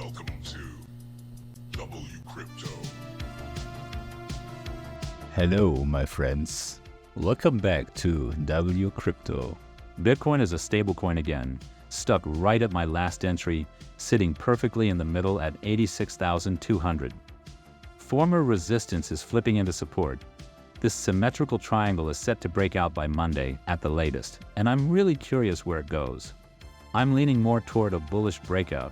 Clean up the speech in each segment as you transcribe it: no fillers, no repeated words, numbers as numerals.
Welcome to WCrypto. Hello, my friends. Welcome back to WCrypto. Bitcoin is a stablecoin again, stuck right at my last entry, sitting perfectly in the middle at 86,200. Former resistance is flipping into support. This symmetrical triangle is set to break out by Monday at the latest, and I'm really curious where it goes. I'm leaning more toward a bullish breakout.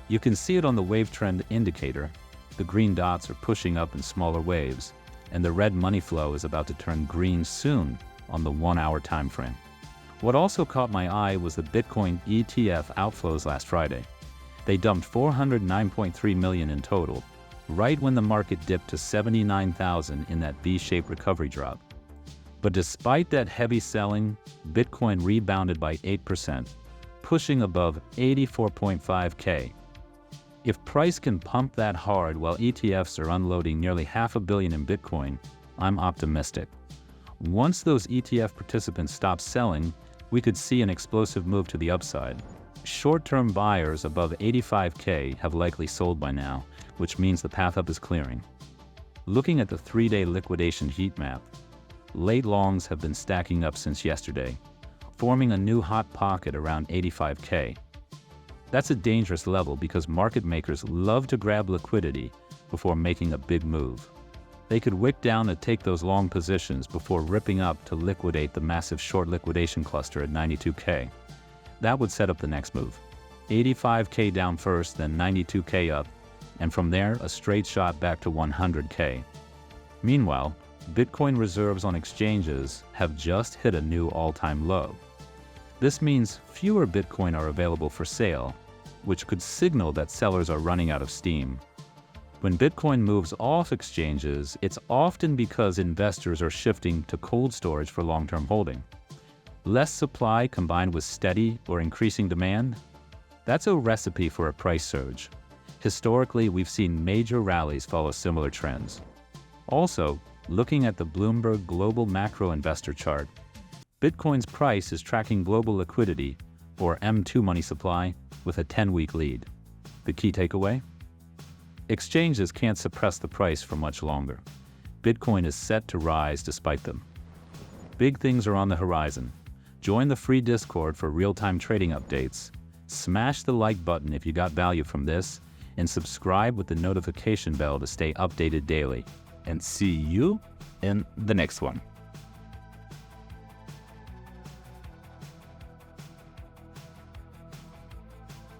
You can see it on the wave trend indicator. The green dots are pushing up in smaller waves, and the red money flow is about to turn green soon on the 1-hour time frame. What also caught my eye was the Bitcoin ETF outflows last Friday. They dumped $409.3 million in total, right when the market dipped to 79,000 in that V-shaped recovery drop. But despite that heavy selling, Bitcoin rebounded by 8%, pushing above 84.5K. If price can pump that hard while ETFs are unloading nearly $500 million in Bitcoin, I'm optimistic. Once those ETF participants stop selling, we could see an explosive move to the upside. Short-term buyers above 85K have likely sold by now, which means the path up is clearing. Looking at the 3-day liquidation heat map, late longs have been stacking up since yesterday, forming a new hot pocket around 85K. That's a dangerous level because market makers love to grab liquidity before making a big move. They could wick down and take those long positions before ripping up to liquidate the massive short liquidation cluster at 92K. That would set up the next move. 85K down first, then 92K up, and from there a straight shot back to 100K. Meanwhile, Bitcoin reserves on exchanges have just hit a new all-time low. This means fewer Bitcoin are available for sale, which could signal that sellers are running out of steam. When Bitcoin moves off exchanges, it's often because investors are shifting to cold storage for long-term holding. Less supply combined with steady or increasing demand? That's a recipe for a price surge. Historically, we've seen major rallies follow similar trends. Also, looking at the Bloomberg Global Macro Investor chart, Bitcoin's price is tracking global liquidity, or M2 money supply, with a 10-week lead. The key takeaway? Exchanges can't suppress the price for much longer. Bitcoin is set to rise despite them. Big things are on the horizon. Join the free Discord for real-time trading updates. Smash the like button if you got value from this, and subscribe with the notification bell to stay updated daily. And see you in the next one.